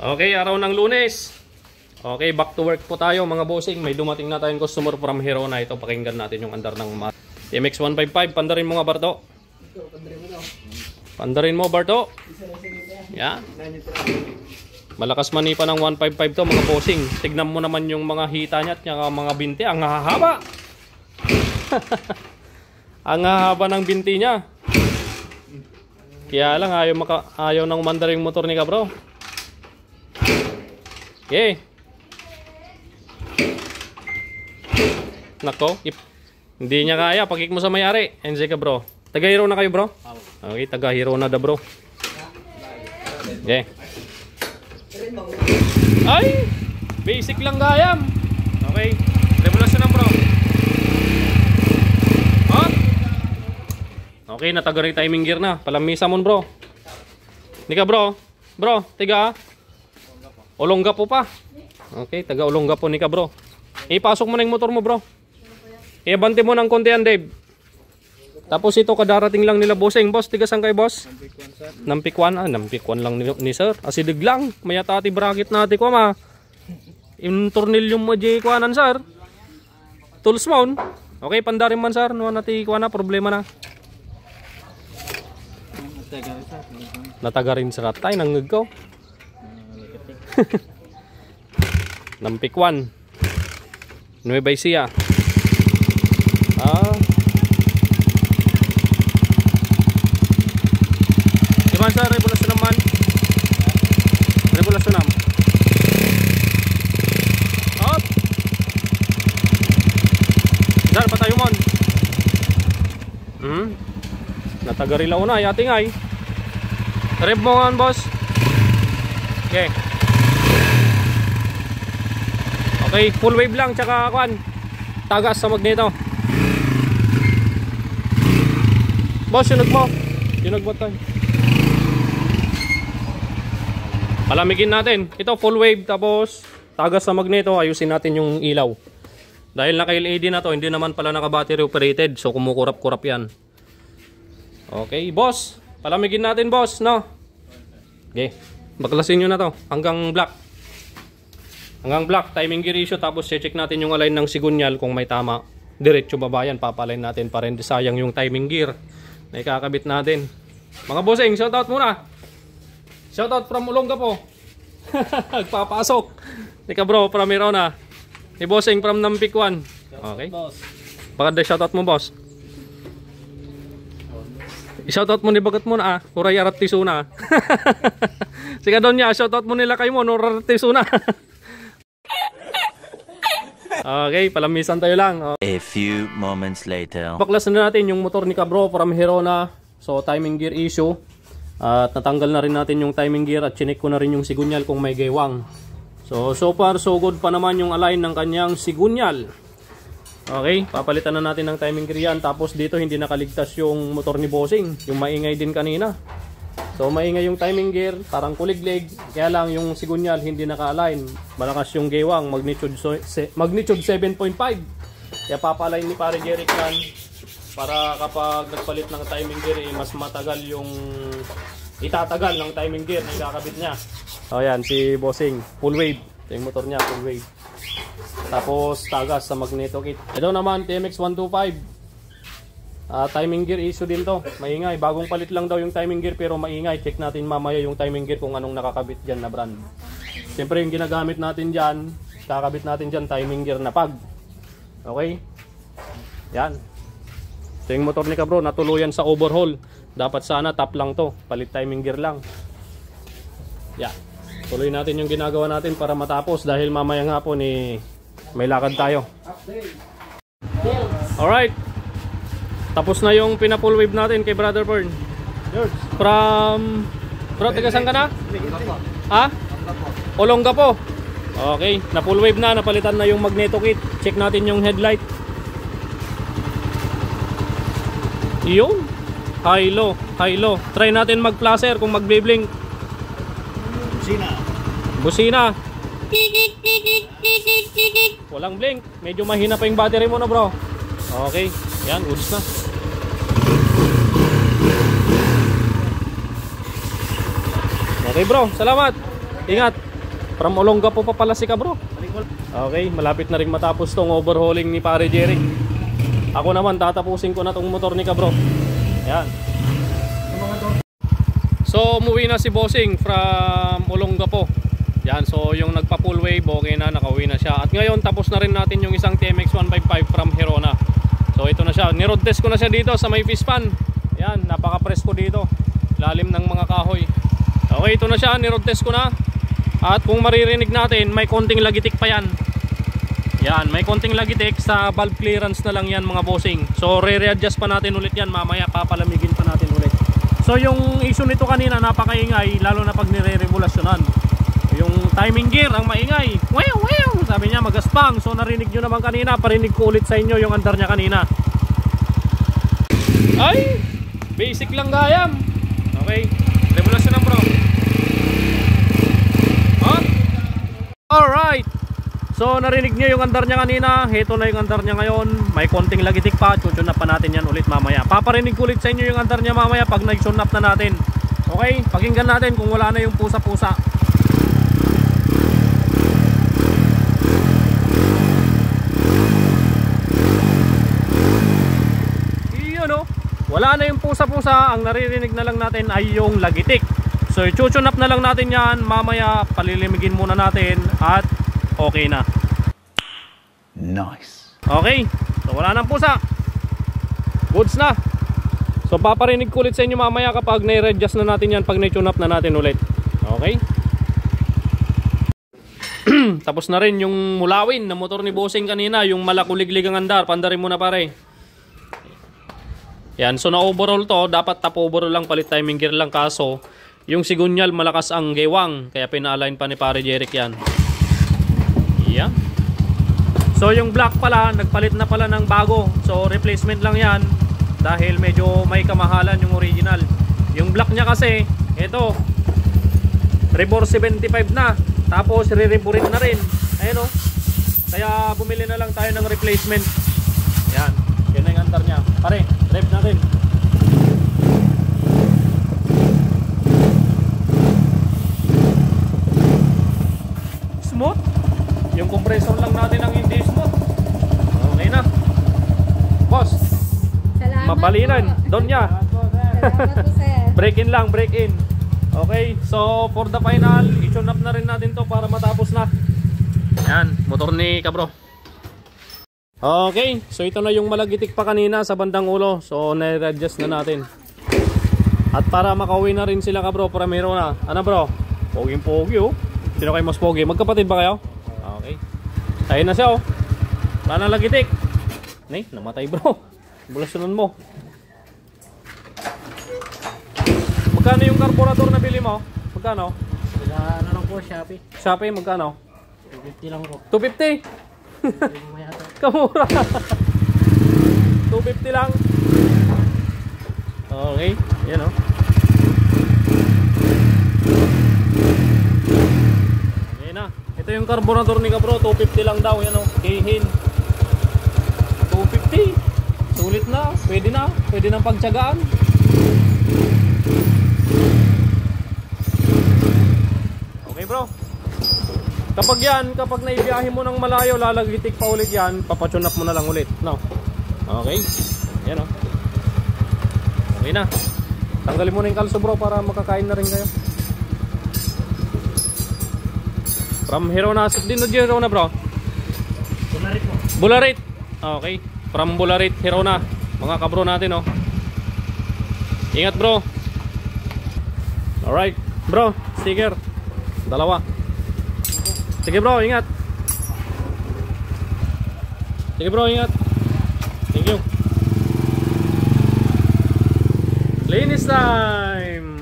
Okay, araw ng Lunes. Okay, back to work po tayo mga bossing. May dumating na tayong customer from Hirona. Ito, pakinggan natin yung andar ng TMX 155. Pandarin mo nga, Barto. Pandarin mo, Barto. Yan. Malakas manipa ng 155 to mga bossing. Tignan mo naman yung mga hita niya at mga binti. Ang hahaba. Ang hahaba ng binti niya. Kaya lang ayaw ng mandaring motor ni Kabro. Okay. Nako, hindi niya kaya. Pagkik mo sa may-ari. NZ ka bro. Taga-hero na kayo bro? Okay, taga-hero na da bro. Okay. Ay! Basic lang gayam. Okay. Revolusyon na bro. Huh? Okay, natagari timing gear na. Palamisa mo bro. Hindi ka bro. Bro, tiga. Olongga po pa. Okay, taga Olongga po ni ka bro. Ipasok mo na yung motor mo bro. Iabante mo ng konti yan Dave. Tapos ito kadarating lang nila bossing. Boss, tiga saan kayo boss? Nampikwan. Nampikwan lang ni sir. Asidig lang. Mayata ati bracket natin ko ma. Yung tornilyong mo di kuanan sir. Tools mount. Okay, pandarin man sir. Nuwan nati kuana, problema na. Natagarin sa ratay. Nangag ko. Nampikwan. Nueva Ecija. Gimana sa revolusyon naman? Revolusyon naman. Up. Dar patayo mon. Natagarila una ay ating ay. Rev mo nga boss. Okay. Okay, full wave lang tsaka kuan. Tagas sa magneto. Boss, sunog mo. Sunog mo tayo. Palamigin natin. Ito full wave tapos tagas sa magneto. Ayusin natin yung ilaw. Dahil naka-LED na to, hindi naman pala naka-battery operated. So kumukurap-kurap yan. Okay, boss. Palamigin natin, boss, no? Okay. Baklasin nyo na to. Hanggang black. Hanggang black. Timing gear issue. Tapos check natin yung align ng sigunyal kung may tama. Diretso babayan. Papalain natin para hindi sayang yung timing gear na ikakabit natin. Mga bossing, shoutout muna. Shoutout from Olongga po. Nagpapasok. Ika bro, from Hirona. Ni bossing from Nampikwan. Okay. Baka shoutout mo boss. I-shoutout mo ni bagat mo na Uray Aratisuna. Sika doon niya, shoutout mo nila kayo mo Uray Aratisuna. Okay, palamisan tayo lang. A few moments later. Baklas na natin yung motor ni Kabro from Hirona. So timing gear issue. At natanggal na rin natin yung timing gear at chinek ko na rin yung sigunyal kung may gaywang. So far so good pa naman yung align ng kanyang sigunyal. Okay, papalitan na natin ng timing gear yan. Tapos dito hindi nakaligtas yung motor ni bossing. Yung maingay din kanina. So maingay yung timing gear, parang kuliglig. Kaya lang yung sigunyal hindi naka-align. Malakas yung gaywang, magnitude 7.5. Kaya papalain ni pare Jeric yan para kapag nagpalit ng timing gear mas matagal yung itatagal ng timing gear na ikakabit niya. So yan si bossing, full wave. Ito yung motor niya, full wave. Tapos tagas sa magneto kit. Ito naman TMX 125. Timing gear issue din to. Maingay. Bagong palit lang daw yung timing gear pero maingay. Check natin mamaya yung timing gear kung anong nakakabit dyan na brand. Siyempre yung ginagamit natin dyan, kakabit natin dyan timing gear na pag. Okay? Yan. Ito yung motor ni Kabro. Natuluyan sa overhaul. Dapat sana top lang to. Palit timing gear lang. Yan. Tuloy natin yung ginagawa natin para matapos dahil mamayang hapon may lakad tayo. Alright. Tapos na yung pina-full wave natin kay Brother Fern. From... Bro, tiga saan ka na? Ha? Olongga po. Okay, na full wave na. Napalitan na yung magneto kit. Check natin yung headlight. Yun. High low. High low. Try natin mag-flasher kung mag-blink. Busina. Busina. Walang blink. Medyo mahina pa yung battery mo na bro. Okay. Yan, goods na. Okay bro, salamat. Ingat. From Olongapo pa pala si Kabro. Okay, malapit na rin matapos tong overhauling ni pare Jerry. Ako naman tatapusin ko na tong motor ni Kabro. Yan. So umuwi na si Bossing from Olongapo. Yan, so yung nagpa full wave, okay na, nakauwi na siya. At ngayon tapos na rin natin yung isang TMX 155 from Hirona. So ito na siya, niroad test ko na siya dito sa may fish pan. Yan, napaka-presko dito, lalim ng mga kahoy. Okay, ito na siya, niroad test ko na. At kung maririnig natin, may konting lagitik pa yan. Yan, may konting lagitik, sa valve clearance na lang yan mga bossing. So re-readjust pa natin ulit yan, mamaya papalamigin pa natin ulit. So yung issue nito kanina, napakaingay, lalo na pag nire-revolusyonan. Yung timing gear ang maingay. Wow, wow, sabi niya magaspang. So narinig nyo naman kanina, parinig ko ulit sa inyo yung andar niya kanina. Ay, basic lang gayam. Okay, revolusyon lang bro. Huh? Alright. So narinig nyo yung andar niya kanina. Heto na yung andar niya ngayon. May konting lagitik pa, tutune up pa natin yan ulit mamaya. Paparinig ko ulit sa inyo yung andar niya mamaya pag nag-tune up na natin. Okay, pakinggan natin kung wala na yung pusa-pusa. Wala na yung pusa-pusa, ang naririnig na lang natin ay yung lagitik. So i-tune up na lang natin yan, mamaya palilimigin muna natin at okay na. Nice. Okay, so wala nang pusa, goods na. So paparinig ko ulit sa inyo mamaya kapag na-readjust na natin yan, pag na-tune up na natin ulit. Okay. Tapos na rin yung mulawin na motor ni Bossing kanina, yung malakuliglig ang andar. Pandarin mo na pare. Yan, so na overall to, dapat top overall lang, palit timing gear lang, kaso yung sigunyal malakas ang gewang, kaya pina-align pa ni pare Jeric yan. Yeah. So yung black pala, nagpalit na pala ng bago, so replacement lang yan dahil medyo may kamahalan yung original. Yung black nya kasi, ito Rebor 75 na, tapos re-reborit na rin, ayun o. Kaya bumili na lang tayo ng replacement. Yan, yun na yung antar nya. Pare, rev natin. Smooth. Yung compressor lang natin ang hindi smooth. Okay na. Boss, Salamat mabalinan. po. Doon niya. Salamat po, sir. Break in lang, break in. Okay, so for the final, i-tune up na rin natin to para matapos na. Yan, motor ni Kabro. Okay, so ito na yung malagitik pa kanina sa bandang ulo. So na-adjust na natin. At para makauwi na rin sila Kabro, paramero na. Ano bro? Poging-pogi oh. Sino kayo mas pogi? Magkapatid ba kayo? Okay. Ayun na siya oh. Wala na lagitik. Nay, namatay bro. Bulasyonan mo. Magkano yung carburetor na bili mo? Magkano? Ano lang po, Shopee. Shopee, magkano? 250 lang po. 250? Kamura. 250 lang. Okay, yan o. Okay na. Ito yung carburetor ni Kabro, 250 lang daw, yan o. Kihin 250. Sulit na, pwede na. Pwede nang pagtsagaan. Okay bro. Kapag naibiyahe mo ng malayo, lalagitik pa ulit yan, papatune up mo na lang ulit, no? Okay. Yan o. Okay na. Tanggalin mo na yung kalso bro para makakain na rin kayo. From Hirona, din na Hirona bro? Bularit po. Bularit. Okay. From Bularit, Hirona. Mga kabro natin oh. Ingat bro. Alright. Bro, sticker. Dalawa. Sige bro, ingat. Sige bro, ingat. Thank you. Linis time.